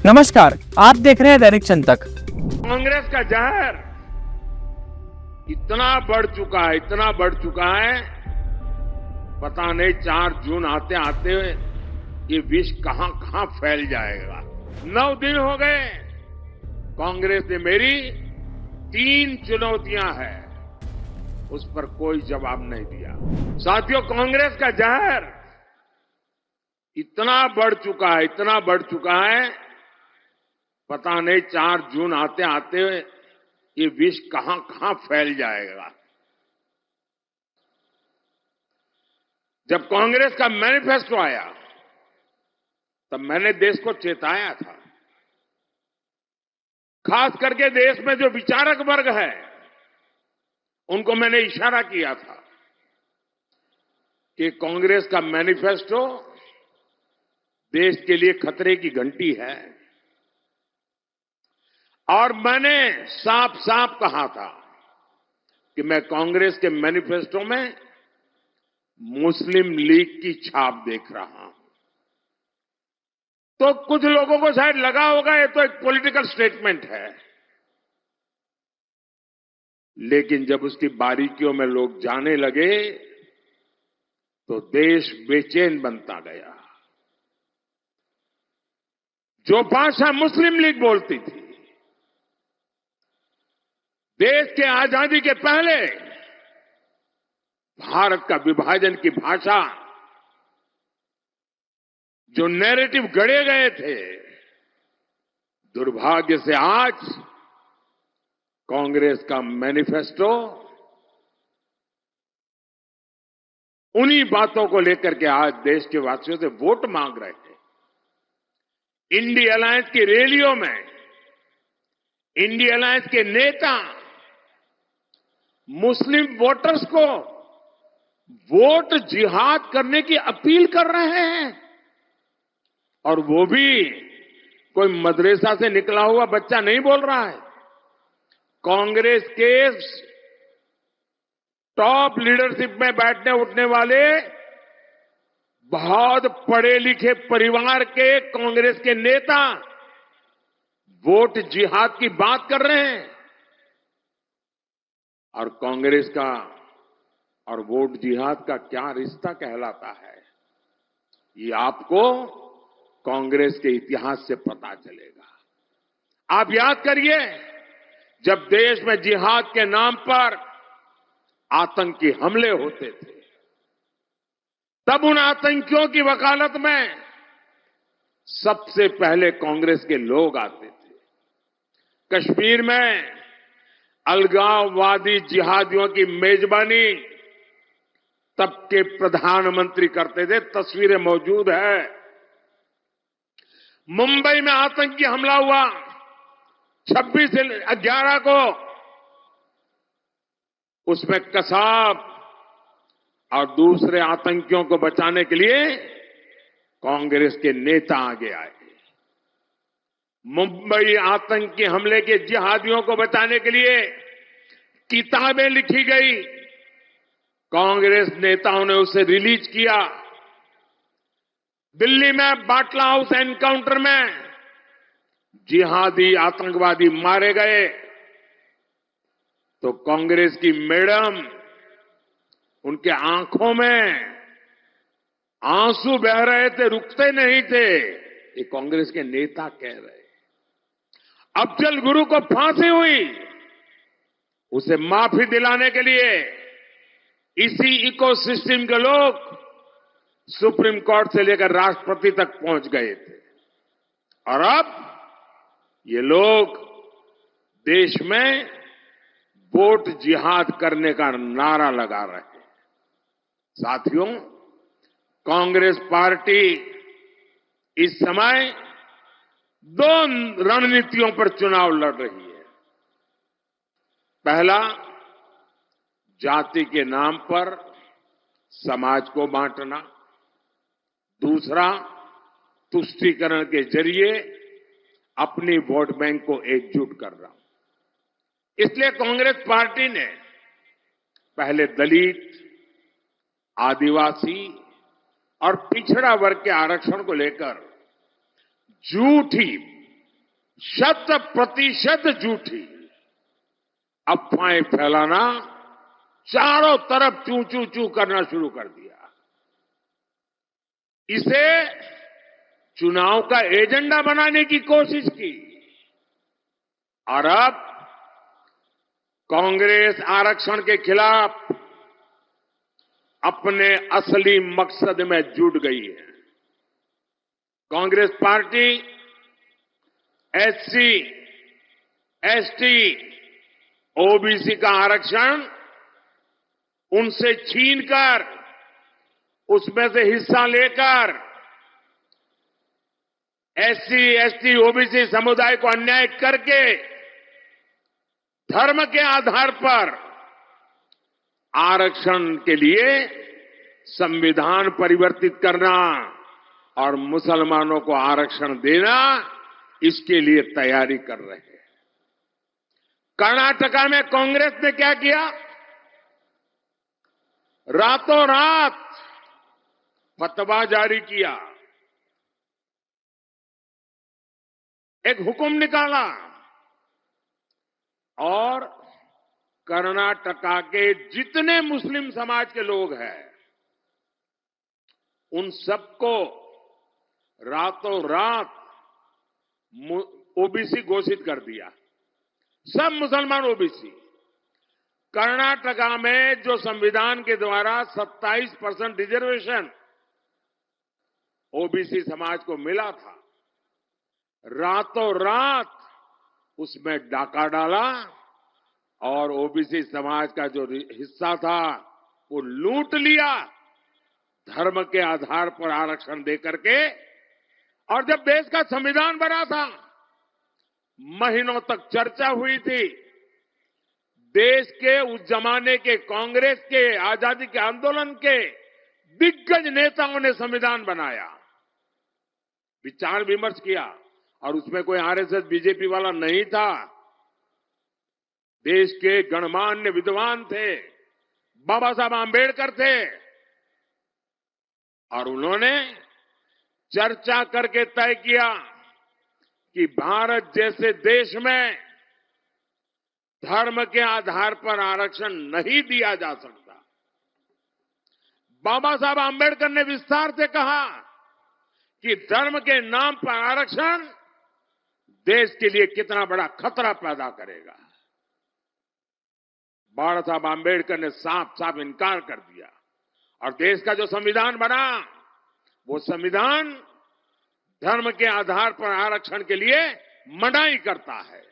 नमस्कार, आप देख रहे हैं दैनिक चिंतक। कांग्रेस का जहर इतना बढ़ चुका है, पता नहीं 4 जून आते आते ये विष कहां कहां फैल जाएगा। 9 दिन हो गए, कांग्रेस ने मेरी 3 चुनौतियां हैं, उस पर कोई जवाब नहीं दिया। साथियों, कांग्रेस का जहर इतना बढ़ चुका है, पता नहीं 4 जून आते आते ये विष कहां कहां फैल जाएगा। जब कांग्रेस का मैनिफेस्टो आया तब मैंने देश को चेताया था। खास करके देश में जो विचारक वर्ग है उनको मैंने इशारा किया था कि कांग्रेस का मैनिफेस्टो देश के लिए खतरे की घंटी है। और मैंने साफ साफ कहा था कि मैं कांग्रेस के मैनिफेस्टो में मुस्लिम लीग की छाप देख रहा हूं। तो कुछ लोगों को शायद लगा होगा ये तो एक पॉलिटिकल स्टेटमेंट है, लेकिन जब उसकी बारीकियों में लोग जाने लगे तो देश बेचैन बनता गया। जो भाषा मुस्लिम लीग बोलती थी, देश के आजादी के पहले भारत का विभाजन की भाषा, जो नैरेटिव गढ़े गए थे, दुर्भाग्य से आज कांग्रेस का मैनिफेस्टो उन्हीं बातों को लेकर के आज देश के वासियों से वोट मांग रहे हैं। इंडिया अलायंस की रैलियों में इंडिया अलायंस के नेता मुस्लिम वोटर्स को वोट जिहाद करने की अपील कर रहे हैं, और वो भी कोई मदरसा से निकला हुआ बच्चा नहीं बोल रहा है। कांग्रेस के टॉप लीडरशिप में बैठने उठने वाले बहुत पढ़े लिखे परिवार के कांग्रेस के नेता वोट जिहाद की बात कर रहे हैं। और कांग्रेस का और वोट जिहाद का क्या रिश्ता कहलाता है, ये आपको कांग्रेस के इतिहास से पता चलेगा। आप याद करिए, जब देश में जिहाद के नाम पर आतंकी हमले होते थे, तब उन आतंकियों की वकालत में सबसे पहले कांग्रेस के लोग आते थे। कश्मीर में अलगाववादी जिहादियों की मेजबानी तब के प्रधानमंत्री करते थे, तस्वीरें मौजूद है। मुंबई में आतंकी हमला हुआ 26/11 को, उसमें कसाब और दूसरे आतंकियों को बचाने के लिए कांग्रेस के नेता आगे आए। मुंबई आतंकी हमले के जिहादियों को बचाने के लिए किताबें लिखी गई, कांग्रेस नेताओं ने उसे रिलीज किया। दिल्ली में बाटला हाउस एनकाउंटर में जिहादी आतंकवादी मारे गए तो कांग्रेस की मैडम, उनके आंखों में आंसू बह रहे थे, रुकते नहीं थे। ये कांग्रेस के नेता कह रहे। अफजल गुरु को फांसी हुई, उसे माफी दिलाने के लिए इसी इकोसिस्टम के लोग सुप्रीम कोर्ट से लेकर राष्ट्रपति तक पहुंच गए थे। और अब ये लोग देश में वोट जिहाद करने का नारा लगा रहे हैं। साथियों, कांग्रेस पार्टी इस समय 2 रणनीतियों पर चुनाव लड़ रही है। पहला, जाति के नाम पर समाज को बांटना। दूसरा, तुष्टीकरण के जरिए अपनी वोट बैंक को एकजुट करना। इसलिए कांग्रेस पार्टी ने पहले दलित, आदिवासी और पिछड़ा वर्ग के आरक्षण को लेकर झूठी शत-प्रतिशत झूठी अफवाहें फैलाना चारों तरफ चू चू चू करना शुरू कर दिया। इसे चुनाव का एजेंडा बनाने की कोशिश की और अब कांग्रेस आरक्षण के खिलाफ अपने असली मकसद में जुट गई है। Congress party SC, ST, OBC का आरक्षण उनसे छीनकर उसमें से हिस्सा लेकर एससी, एसटी, ओबीसी समुदाय को अन्याय करके धर्म के आधार पर आरक्षण के लिए संविधान परिवर्तित करना और मुसलमानों को आरक्षण देना, इसके लिए तैयारी कर रहे हैं। कर्नाटका में कांग्रेस ने क्या किया? रातों रात फतवा जारी किया, एक हुक्म निकाला और कर्नाटका के जितने मुस्लिम समाज के लोग हैं उन सबको रातों रात ओबीसी घोषित कर दिया। सब मुसलमान ओबीसी। कर्नाटका में जो संविधान के द्वारा 27% रिजर्वेशन ओबीसी समाज को मिला था, रातों रात उसमें डाका डाला और ओबीसी समाज का जो हिस्सा था वो लूट लिया धर्म के आधार पर आरक्षण देकर के। और जब देश का संविधान बना था, महीनों तक चर्चा हुई थी। देश के उस जमाने के कांग्रेस के आजादी के आंदोलन के दिग्गज नेताओं ने संविधान बनाया, विचार विमर्श किया और उसमें कोई आरएसएस बीजेपी वाला नहीं था। देश के गणमान्य विद्वान थे, बाबा साहब आंबेडकर थे और उन्होंने चर्चा करके तय किया कि भारत जैसे देश में धर्म के आधार पर आरक्षण नहीं दिया जा सकता। बाबा साहब आंबेडकर ने विस्तार से कहा कि धर्म के नाम पर आरक्षण देश के लिए कितना बड़ा खतरा पैदा करेगा। बाबा साहब आंबेडकर ने साफ साफ इनकार कर दिया और देश का जो संविधान बना वो संविधान धर्म के आधार पर आरक्षण के लिए मनाही करता है।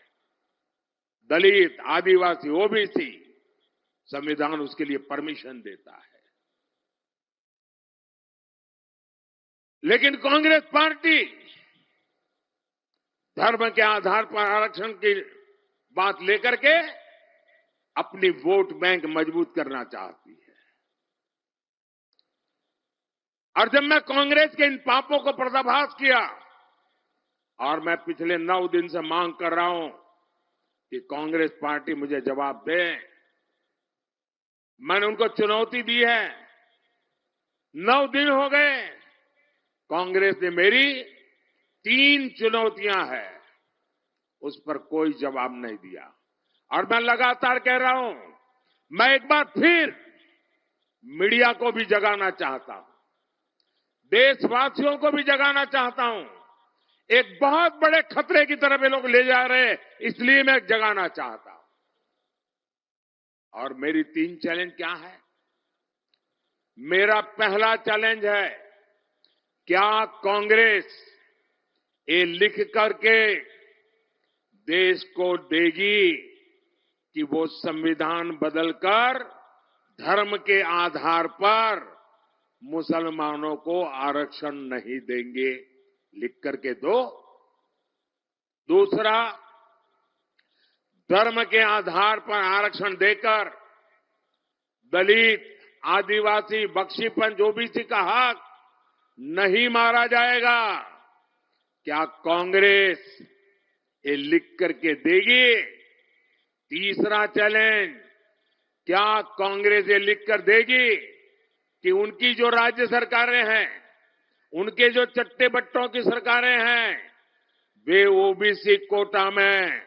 दलित, आदिवासी, ओबीसी, संविधान उसके लिए परमिशन देता है। लेकिन कांग्रेस पार्टी धर्म के आधार पर आरक्षण की बात लेकर के अपनी वोट बैंक मजबूत करना चाहती है। और जब मैं कांग्रेस के इन पापों को पर्दाफाश किया और मैं पिछले 9 दिन से मांग कर रहा हूं कि कांग्रेस पार्टी मुझे जवाब दे, मैंने उनको चुनौती दी है। 9 दिन हो गए, कांग्रेस ने मेरी 3 चुनौतियां हैं, उस पर कोई जवाब नहीं दिया। और मैं लगातार कह रहा हूं, मैं एक बार फिर मीडिया को भी जगाना चाहता हूं, देशवासियों को भी जगाना चाहता हूं। एक बहुत बड़े खतरे की तरफ ये लोग ले जा रहे हैं, इसलिए मैं जगाना चाहता हूं। और मेरी 3 चैलेंज क्या है? मेरा पहला चैलेंज है, क्या कांग्रेस ये लिख करके देश को देगी कि वो संविधान बदलकर धर्म के आधार पर मुसलमानों को आरक्षण नहीं देंगे? लिख करके दो। दूसरा, धर्म के आधार पर आरक्षण देकर दलित, आदिवासी, बख्शीपंथ, ओबीसी का हक नहीं मारा जाएगा। क्या कांग्रेस ये लिख करके देगी? तीसरा चैलेंज, क्या कांग्रेस ये लिख कर देगी कि उनकी जो राज्य सरकारें हैं, उनके जो चट्टे बट्टों की सरकारें हैं, वे ओबीसी कोटा में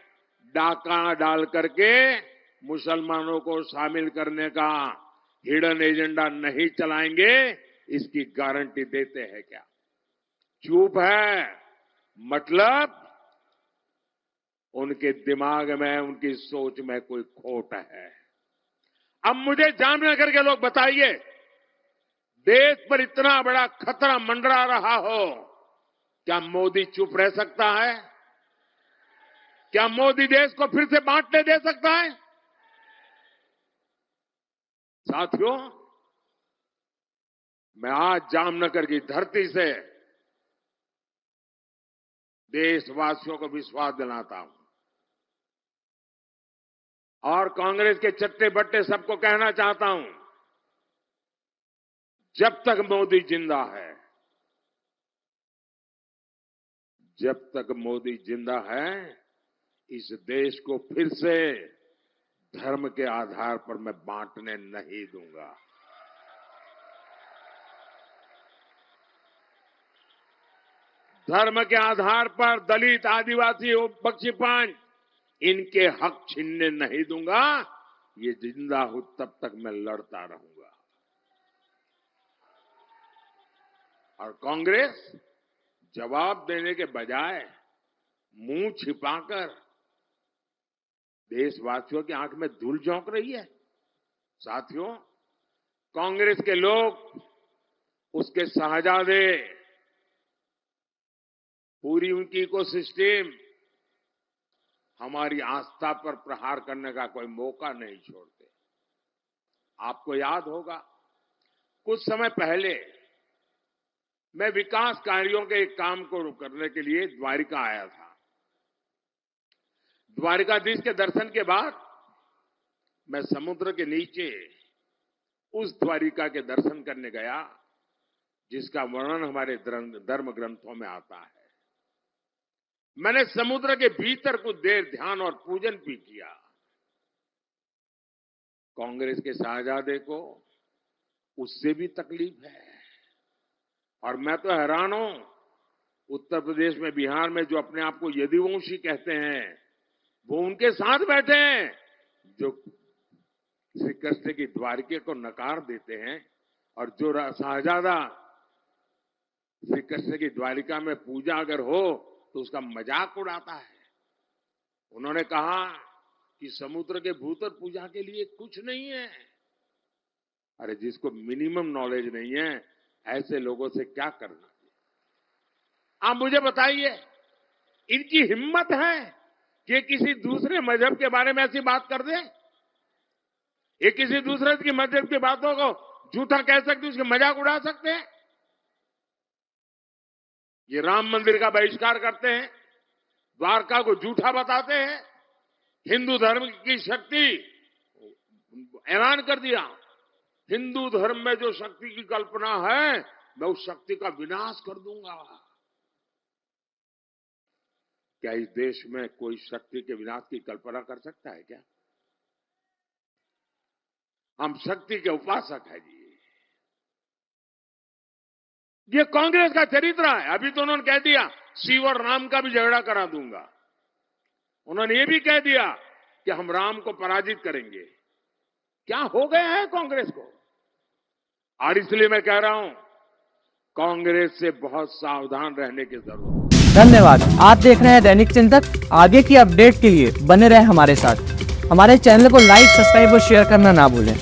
डाका डाल करके मुसलमानों को शामिल करने का हिडन एजेंडा नहीं चलाएंगे, इसकी गारंटी देते हैं क्या? चुप है, मतलब उनके दिमाग में, उनकी सोच में कोई खोट है। अब मुझे जामनगर के लोग बताइए, देश पर इतना बड़ा खतरा मंडरा रहा हो, क्या मोदी चुप रह सकता है? क्या मोदी देश को फिर से बांटने दे सकता है? साथियों, मैं आज जामनगर की धरती से देशवासियों को विश्वास दिलाता हूं और कांग्रेस के चट्टे बट्टे सबको कहना चाहता हूं, जब तक मोदी जिंदा है, जब तक मोदी जिंदा है, इस देश को फिर से धर्म के आधार पर मैं बांटने नहीं दूंगा। धर्म के आधार पर दलित, आदिवासी, बख्शीपांच, इनके हक छीनने नहीं दूंगा। ये जिंदा हूं तब तक मैं लड़ता रहूंगा। और कांग्रेस जवाब देने के बजाय मुंह छिपाकर देशवासियों की आंख में धूल झोंक रही है। साथियों, कांग्रेस के लोग, उसके शहजादे, पूरी उनकी इकोसिस्टम हमारी आस्था पर प्रहार करने का कोई मौका नहीं छोड़ते। आपको याद होगा, कुछ समय पहले मैं विकास कार्यों के एक काम को करने के लिए द्वारिका आया था। द्वारिकाधीश के दर्शन के बाद मैं समुद्र के नीचे उस द्वारिका के दर्शन करने गया जिसका वर्णन हमारे धर्म ग्रंथों में आता है। मैंने समुद्र के भीतर कुछ देर ध्यान और पूजन भी किया। कांग्रेस के शहजादे को उससे भी तकलीफ है और मैं तो हैरान हूं, उत्तर प्रदेश में, बिहार में जो अपने आप को यदुवंशी कहते हैं, वो उनके साथ बैठे हैं जो श्री कृष्ण की द्वारिका को नकार देते हैं और जो शहजादा श्री कृष्ण की द्वारिका में पूजा अगर हो तो उसका मजाक उड़ाता है। उन्होंने कहा कि समुद्र के भीतर पूजा के लिए कुछ नहीं है। अरे, जिसको मिनिमम नॉलेज नहीं है, ऐसे लोगों से क्या करना? आप मुझे बताइए, इनकी हिम्मत है कि किसी दूसरे मजहब के बारे में ऐसी बात कर दे? ये किसी दूसरे की मजहब की बातों को झूठा कह सकते, उसके मजाक उड़ा सकते हैं? ये राम मंदिर का बहिष्कार करते हैं, द्वारका को झूठा बताते हैं, हिंदू धर्म की शक्ति ऐलान कर दिया। हिंदू धर्म में जो शक्ति की कल्पना है, मैं उस शक्ति का विनाश कर दूंगा। क्या इस देश में कोई शक्ति के विनाश की कल्पना कर सकता है क्या? हम शक्ति के उपासक हैं जी। ये कांग्रेस का चरित्र है। अभी तो उन्होंने कह दिया शिव और राम का भी झगड़ा करा दूंगा। उन्होंने ये भी कह दिया कि हम राम को पराजित करेंगे। क्या हो गया है कांग्रेस को? और इसलिए मैं कह रहा हूं, कांग्रेस से बहुत सावधान रहने की जरूरत है। धन्यवाद। आप देख रहे हैं दैनिक चिंतक। आगे की अपडेट के लिए बने रहे हमारे साथ। हमारे चैनल को लाइक, सब्सक्राइब और शेयर करना ना भूलें।